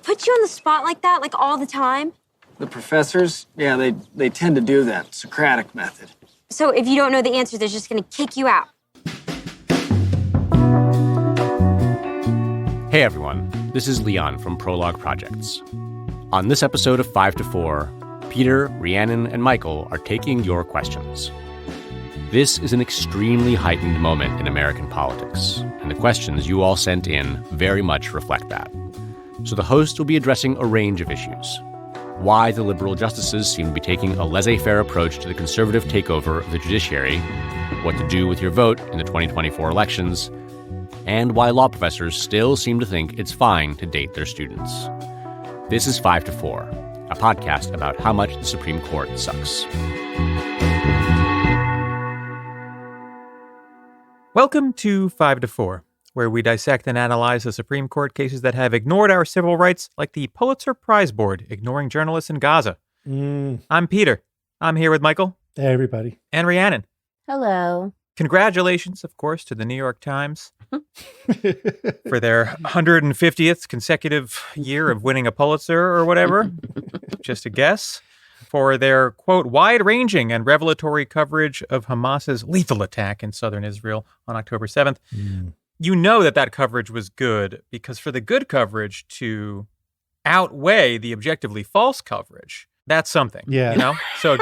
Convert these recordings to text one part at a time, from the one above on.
put you on the spot like that, like all the time? The professors, yeah, they tend to do that. Socratic method. So if you don't know the answer, they're just gonna kick you out. Hey everyone, this is Leon from Prologue Projects. On this episode of 5 to 4, Peter, Rhiannon, and Michael are taking your questions. This is an extremely heightened moment in American politics, and the questions you all sent in very much reflect that. So the host will be addressing a range of issues. Why the liberal justices seem to be taking a laissez-faire approach to the conservative takeover of the judiciary, what to do with your vote in the 2024 elections, and why law professors still seem to think it's fine to date their students. This is 5 to 4, a podcast about how much the Supreme Court sucks. Welcome to 5 to 4, where we dissect and analyze the Supreme Court cases that have ignored our civil rights, like the Pulitzer Prize Board ignoring journalists in Gaza. I'm Peter. I'm here with Michael. Hey, everybody. And Rhiannon. Hello. Congratulations, of course, to the New York Times for their 150th consecutive year of winning a Pulitzer or whatever, just a guess, for their, quote, wide-ranging and revelatory coverage of Hamas's lethal attack in southern Israel on October 7th. You know that coverage was good because for the good coverage to outweigh the objectively false coverage, that's something. Yeah. You know? So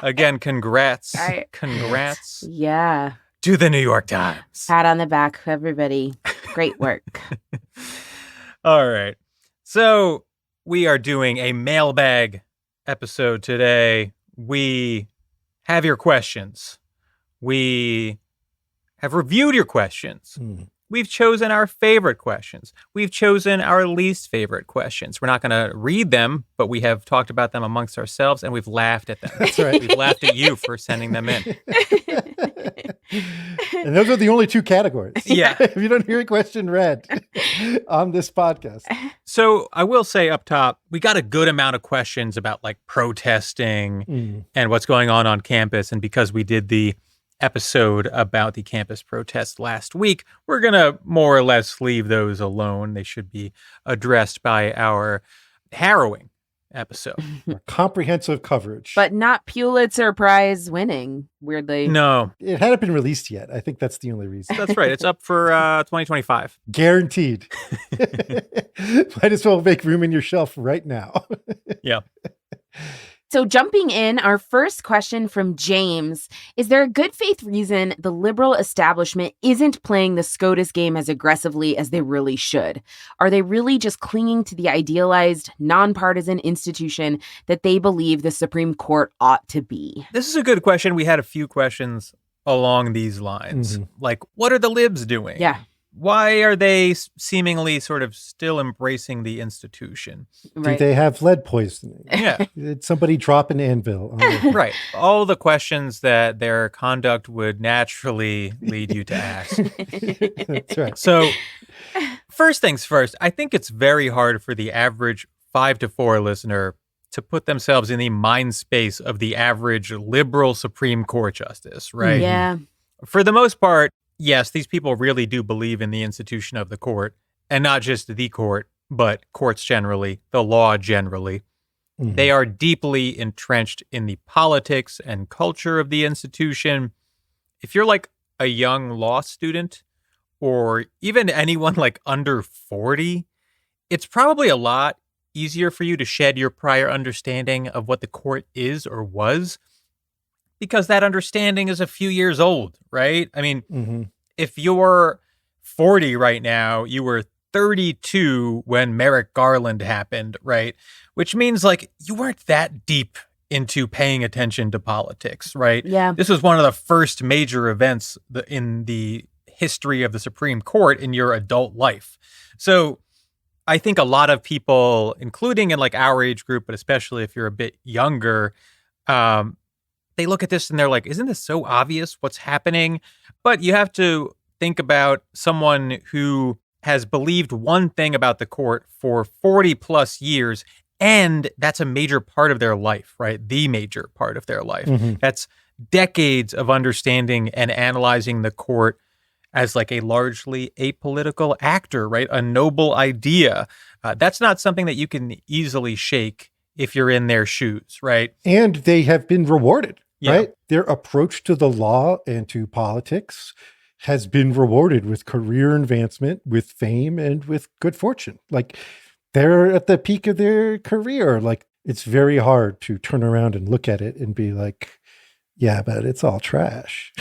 again, congrats. Right. Congrats. Yeah. To the New York Times. Pat on the back, everybody. Great work. All right. So we are doing a mailbag episode today. We have your questions. We have reviewed your questions. We've chosen our favorite questions. We've chosen our least favorite questions. We're not going to read them, but we have talked about them amongst ourselves, and we've laughed at them. That's right. We've laughed at you for sending them in. And those are the only two categories. Yeah. If you don't hear a question read on this podcast. So I will say up top, we got a good amount of questions about like protesting and what's going on campus. And because we did the episode about the campus protests last week, we're going to more or less leave those alone. They should be addressed by our harrowing episode. Comprehensive coverage. But not Pulitzer Prize winning, weirdly. No. It hadn't been released yet. I think that's the only reason. That's right. It's up for 2025. Guaranteed. Might as well make room in your shelf right now. Yeah. So jumping in, our first question from James, is there a good faith reason the liberal establishment isn't playing the SCOTUS game as aggressively as they really should? Are they really just clinging to the idealized, nonpartisan institution that they believe the Supreme Court ought to be? This is a good question. We had a few questions along these lines. Like, what are the libs doing? Yeah. Why are they seemingly sort of still embracing the institution? Do they have lead poisoning? Yeah. Did somebody drop an anvil? Right. All the questions that their conduct would naturally lead you to ask. That's right. So first things first, I think it's very hard for the average 5 to 4 listener to put themselves in the mind space of the average liberal Supreme Court justice, right? Yeah. For the most part, yes, these people really do believe in the institution of the court, and not just the court, but courts generally, the law generally. They are deeply entrenched in the politics and culture of the institution. If you're like a young law student, or even anyone like under 40, it's probably a lot easier for you to shed your prior understanding of what the court is or was, because that understanding is a few years old, right? I mean, if you're 40 right now, you were 32 when Merrick Garland happened, right? Which means like you weren't that deep into paying attention to politics, right? Yeah. This was one of the first major events in the history of the Supreme Court in your adult life. So I think a lot of people, including in like our age group, but especially if you're a bit younger, they look at this and they're like, isn't this so obvious what's happening? But you have to think about someone who has believed one thing about the court for 40 plus years, and that's a major part of their life, right? The major part of their life. That's decades of understanding and analyzing the court as like a largely apolitical actor, right? A noble idea. That's not something that you can easily shake if you're in their shoes, right? And they have been rewarded, Yeah. right? Their approach to the law and to politics has been rewarded with career advancement, with fame, and with good fortune. Like, they're at the peak of their career. Like, it's very hard to turn around and look at it and be like, yeah, but it's all trash.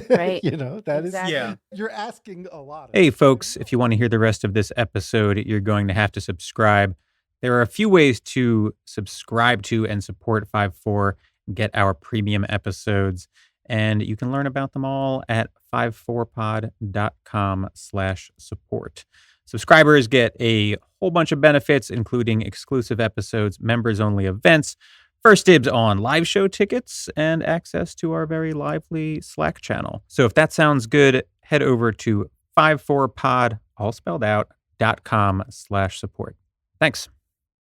Right. That Exactly. Yeah. you're asking a lot. Hey, folks, if you want to hear the rest of this episode, you're going to have to subscribe. There are a few ways to subscribe to and support 5-4, get our premium episodes, and you can learn about them all at 54pod.com/support. Subscribers get a whole bunch of benefits, including exclusive episodes, members-only events, first dibs on live show tickets, and access to our very lively Slack channel. So if that sounds good, head over to 54pod, all spelled out, .com/support. Thanks.